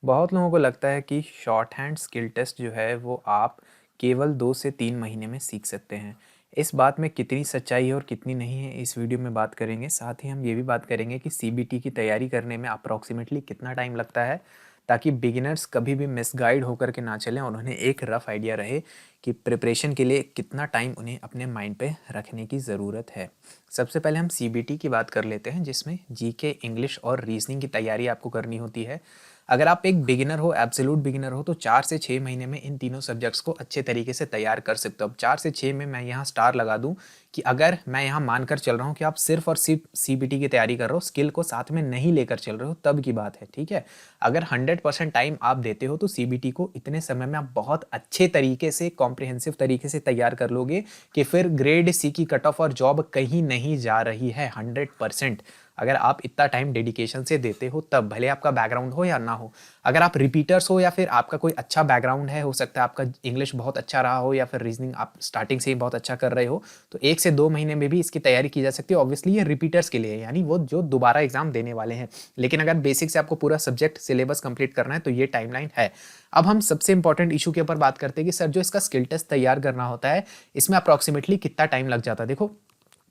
बहुत लोगों को लगता है कि शॉर्ट हैंड स्किल टेस्ट जो है वो आप केवल 2 से 3 महीने में सीख सकते हैं। इस बात में कितनी सच्चाई है और कितनी नहीं है इस वीडियो में बात करेंगे। साथ ही हम ये भी बात करेंगे कि सीबीटी की तैयारी करने में अप्रॉक्सिमेटली कितना टाइम लगता है, ताकि बिगिनर्स कभी भी मिसगाइड होकर के ना चलें और उन्हें एक रफ आइडिया रहे कि प्रिपरेशन के लिए कितना टाइम उन्हें अपने माइंड पे रखने की ज़रूरत है। सबसे पहले हम सीबीटी की बात कर लेते हैं, जिसमें जीके, इंग्लिश और रीजनिंग की तैयारी आपको करनी होती है। अगर आप एक बिगिनर हो, एब्सोल्यूट बिगिनर हो, तो 4 से 6 महीने में इन तीनों सब्जेक्ट्स को अच्छे तरीके से तैयार कर सकते हो। अब 4 से 6 में मैं यहाँ स्टार लगा दूँ कि अगर मैं यहाँ मानकर चल रहा हूँ कि आप सिर्फ और सिर्फ सीबीटी की तैयारी कर रहे हो, स्किल को साथ में नहीं लेकर चल रहे हो, तब की बात है, ठीक है। अगर 100% टाइम आप देते हो तो सीबीटी को इतने समय में आप बहुत अच्छे तरीके से, कॉम्प्रिहेंसिव तरीके से तैयार कर लोगे कि फिर ग्रेड सी की कट ऑफ और जॉब कहीं नहीं जा रही है। 100% अगर आप इतना टाइम डेडिकेशन से देते हो, तब भले आपका बैकग्राउंड हो या ना हो। अगर आप रिपीटर्स हो या फिर आपका कोई अच्छा बैकग्राउंड है, हो सकता है आपका इंग्लिश बहुत अच्छा रहा हो या फिर रीजनिंग आप स्टार्टिंग से ही बहुत अच्छा कर रहे हो, तो 1 से 2 महीने में भी इसकी तैयारी की जा सकती है। ऑब्वियसली ये रिपीटर्स के लिए है, यानी वो जो दोबारा एग्जाम देने वाले हैं। लेकिन अगर बेसिक से आपको पूरा सब्जेक्ट सिलेबस कंप्लीट करना है तो ये टाइमलाइन है। अब हम सबसे इंपॉर्टेंट इशू के ऊपर बात करते हैं कि सर जो इसका स्किल टेस्ट तैयार करना होता है, इसमें अप्रॉक्सिमेटली कितना टाइम लग जाता है। देखो,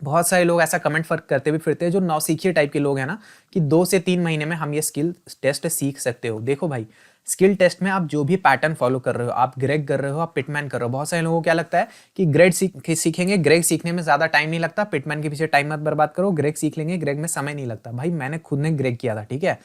बहुत सारे लोग ऐसा कमेंट फर्क करते हुए फिरते हैं, जो नौसिखिए टाइप के लोग हैं ना, कि 2 से 3 महीने में हम ये स्किल टेस्ट सीख सकते हो। देखो भाई, स्किल टेस्ट में आप जो भी पैटर्न फॉलो कर रहे हो, आप ग्रेग कर रहे हो, आप पिटमैन कर रहे हो। बहुत सारे लोगों को क्या लगता है कि ग्रेड सीखेंगे, ग्रेग सीखने में ज्यादा टाइम नहीं लगता, पिटमैन के पीछे टाइम मत बर्बाद करो, ग्रेग सीख लेंगे, ग्रेग में समय नहीं लगता। भाई मैंने खुद ने ग्रेग किया था, ठीक है।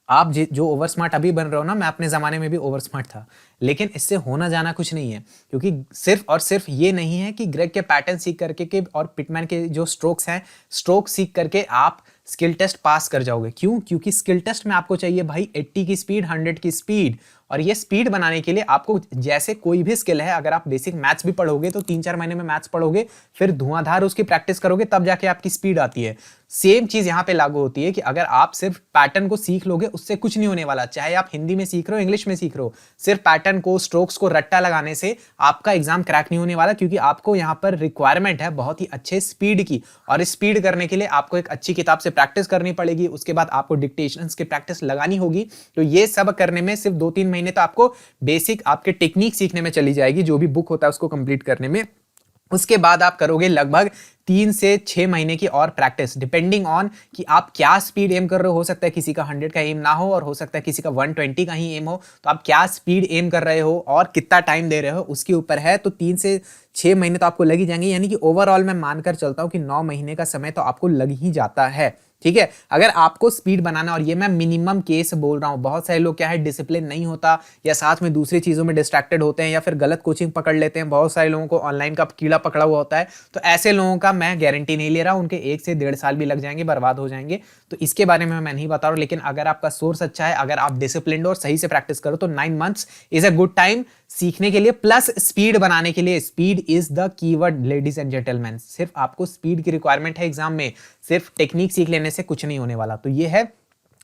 आप जो ओवर स्मार्ट अभी बन रहे हो ना, मैं अपने ज़माने में भी ओवर स्मार्ट था। लेकिन इससे होना जाना कुछ नहीं है, क्योंकि सिर्फ और सिर्फ ये नहीं है कि ग्रेग के पैटर्न सीख करके के और पिटमैन के जो स्ट्रोक्स हैं, स्ट्रोक सीख करके आप स्किल टेस्ट पास कर जाओगे। क्यों? क्योंकि स्किल टेस्ट में आपको चाहिए भाई 80 की स्पीड, 100 की स्पीड। और ये स्पीड बनाने के लिए आपको, जैसे कोई भी स्किल है, अगर आप बेसिक मैथ्स भी पढ़ोगे तो 3-4 महीने में मैथ्स पढ़ोगे, फिर धुआंधार उसकी प्रैक्टिस करोगे, तब जाके आपकी स्पीड आती है। सेम चीज यहां पे लागू होती है कि अगर आप सिर्फ पैटर्न को सीख लोगे, उससे कुछ नहीं होने वाला। चाहे आप हिंदी में सीख रहे हो, इंग्लिश में सीख रहे हो, सिर्फ पैटर्न को, स्ट्रोक्स को रट्टा लगाने से आपका एग्जाम क्रैक नहीं होने वाला, क्योंकि आपको यहां पर रिक्वायरमेंट है बहुत ही अच्छे स्पीड की। और स्पीड करने के लिए आपको एक अच्छी किताब से प्रैक्टिस करनी पड़ेगी, उसके बाद आपको डिक्टेशंस की प्रैक्टिस लगानी होगी। तो ये सब करने में सिर्फ 2-3 महीने तो आपको बेसिक आपके टेक्निक सीखने में चली जाएगी, जो भी बुक होता है उसको कंप्लीट करने में। उसके बाद आप करोगे लगभग 3 से 6 महीने की और प्रैक्टिस, डिपेंडिंग ऑन कि आप क्या स्पीड एम कर रहे हो। सकता है किसी का 100 का एम ना हो और हो सकता है किसी का 120 का ही एम हो। तो आप क्या स्पीड एम कर रहे हो और कितना टाइम दे रहे हो, उसके ऊपर है। तो 3 से 6 महीने तो आपको लग ही जाएंगे, यानी कि ओवरऑल मैं मानकर चलता हूं कि 9 महीने का समय तो आपको लग ही जाता है, ठीक है। अगर आपको स्पीड बनाना, और ये मैं मिनिमम केस बोल रहा हूं, बहुत सारे लोग क्या है, डिसिप्लिन नहीं होता या साथ में दूसरी चीजों में डिस्ट्रैक्टेड होते हैं या फिर गलत कोचिंग पकड़ लेते हैं। बहुत सारे लोगों को ऑनलाइन का कीड़ा पकड़ा हुआ होता है। तो ऐसे लोगों का मैं गारंटी नहीं ले रहा, उनके 1 से 1.5 साल भी लग जाएंगे, बर्बाद हो जाएंगे। तो इसके बारे में मैं नहीं बता रहा हूं। लेकिन अगर आपका सोर्स अच्छा है, अगर आप डिसिप्लिन और सही से प्रैक्टिस करो, तो 9 months is a good time सीखने के लिए, प्लस स्पीड बनाने के लिए। Speed is the keyword ladies and gentleman. सिर्फ आपको स्पीड की रिक्वायरमेंट है एग्जाम में, सिर्फ टेक्निक सीख लेने से कुछ नहीं होने वाला। तो ये है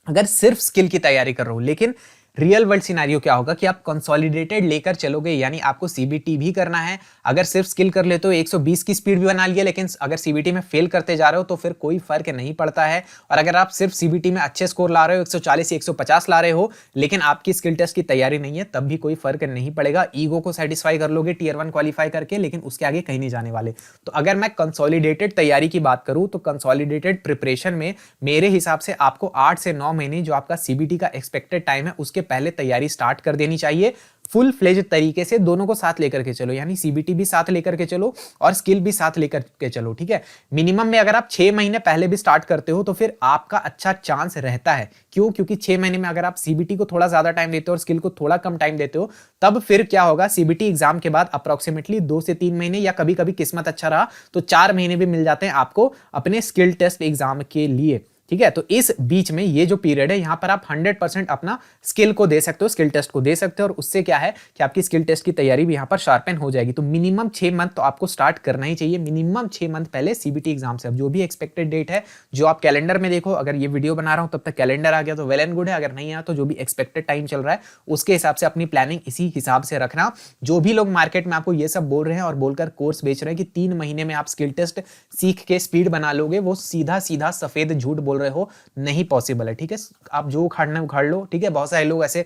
अगर सिर्फ स्किल की तैयारी कर रहे हो। लेकिन रियल वर्ल्ड सिनेरियो क्या होगा कि आप कंसोलिडेटेड लेकर चलोगे, यानी आपको सीबीटी भी करना है। अगर सिर्फ स्किल कर लेते हो 120 की स्पीड भी बना लिया, लेकिन अगर सीबीटी में फेल करते जा रहे हो तो फिर कोई फर्क नहीं पड़ता है। और अगर आप सिर्फ सीबीटी में अच्छे स्कोर ला रहे हो, 140 150 ला रहे हो, लेकिन आपकी स्किल टेस्ट की तैयारी नहीं है, तब भी कोई फर्क नहीं पड़ेगा। ईगो को सेटिस्फाई कर लोगे टियर 1 क्वालिफाई करके, लेकिन उसके आगे कहीं नहीं जाने वाले। तो अगर मैं कंसोलिडेटेड तैयारी की बात करूं, तो कंसोलिडेटेड प्रिपरेशन में मेरे हिसाब से आपको 8 से 9 महीने जो आपका सीबीटी का एक्सपेक्टेड टाइम है, उसके पहले तैयारी स्टार्ट कर देनी चाहिए। फुल फ्लेज तरीके से दोनों को साथ लेकर के चलो, यानी सीबीटी भी साथ लेकर के चलो और स्किल भी साथ लेकर के चलो, ठीक है। मिनिमम में अगर आप 6 महीने पहले भी स्टार्ट करते हो तो फिर आपका अच्छा चांस रहता है। क्यों? क्योंकि 6 महीने में अगर आप सीबीटी को थोड़ा ज्यादा टाइम देते हो और स्किल को थोड़ा कम टाइम देते हो, तब फिर क्या होगा, सीबीटी एग्जाम के बाद अप्रोक्सीमेटली 2 से 3 महीने, या कभी कभी किस्मत अच्छा रहा तो 4 महीने भी मिल जाते हैं आपको अपने स्किल टेस्ट एग्जाम के लिए, ठीक है। तो इस बीच में ये जो पीरियड है, यहां पर आप 100% अपना स्किल को दे सकते हो, स्किल टेस्ट को दे सकते हो, और उससे क्या है कि आपकी स्किल टेस्ट की तैयारी भी यहां पर शार्पन हो जाएगी। तो मिनिमम 6 मंथ तो आपको स्टार्ट करना ही चाहिए, मिनिमम 6 मंथ पहले सीबीटी एग्जाम से। अब जो भी एक्सपेक्टेड डेट है, जो आप कैलेंडर में देखो, अगर ये वीडियो बना रहा हूं तब तक कैलेंडर आ गया तो वेल एंड गुड है, अगर नहीं आया तो जो भी एक्सपेक्टेड टाइम चल रहा है उसके हिसाब से अपनी प्लानिंग इसी हिसाब से रखना। जो भी लोग मार्केट में आपको ये सब बोल रहे हैं और बोलकर कोर्स बेच रहे हैं कि 3 महीने में आप स्किल टेस्ट सीख के स्पीड बना लोगे, वो सीधा सीधा सफेद झूठ बोल रहे हो, नहीं पॉसिबल है, ठीक है। आप जो उखाड़ना है उखाड़ लो, ठीक है। बहुत सारे लोग ऐसे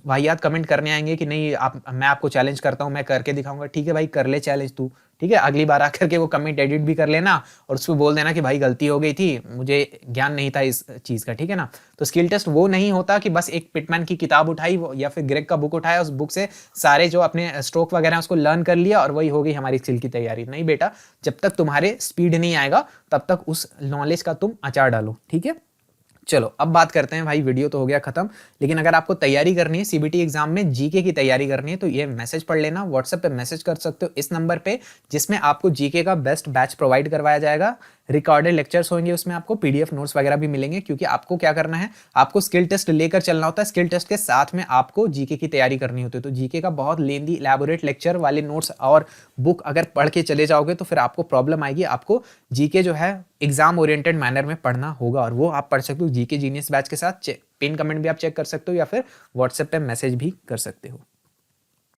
वाहियात कमेंट करने आएंगे कि नहीं आप, मैं आपको चैलेंज करता हूँ, मैं करके दिखाऊंगा। ठीक है भाई, कर ले चैलेंज तू, ठीक है। अगली बार आकर के वो कमेंट एडिट भी कर लेना और उसको बोल देना कि भाई गलती हो गई थी, मुझे ज्ञान नहीं था इस चीज़ का, ठीक है ना। तो स्किल टेस्ट वो नहीं होता कि बस एक पिटमैन की किताब उठाई या फिर ग्रेग का बुक उठाया, उस बुक से सारे जो अपने स्ट्रोक वगैरह उसको लर्न कर लिया और वही हो गई हमारी स्किल की तैयारी। नहीं बेटा, जब तक तुम्हारे स्पीड नहीं आएगा तब तक उस नॉलेज का तुम अचार डालो, ठीक है। चलो अब बात करते हैं भाई, वीडियो तो हो गया खत्म, लेकिन अगर आपको तैयारी करनी है सीबीटी एग्जाम में, जीके की तैयारी करनी है, तो ये मैसेज पढ़ लेना। व्हाट्सएप पे मैसेज कर सकते हो इस नंबर पे, जिसमें आपको जीके का बेस्ट बैच प्रोवाइड करवाया जाएगा। रिकॉर्डेड लेक्चर्स होंगे उसमें, आपको पीडीएफ नोट्स वगैरह भी मिलेंगे, क्योंकि आपको क्या करना है, आपको स्किल टेस्ट लेकर चलना होता है। स्किल टेस्ट के साथ में आपको जीके की तैयारी करनी होती है। तो जीके का बहुत लेंदी इलैबोरेट लेक्चर वाले नोट्स और बुक अगर पढ़ के चले जाओगे तो फिर आपको प्रॉब्लम आएगी। आपको जीके जो है एग्जाम ओरिएंटेड मैनर में पढ़ना होगा, और वो आप पढ़ सकते हो जीके जीनियस बैच के साथ। पिन कमेंट भी आप चेक कर सकते हो या फिर व्हाट्सएप पे मैसेज भी कर सकते हो।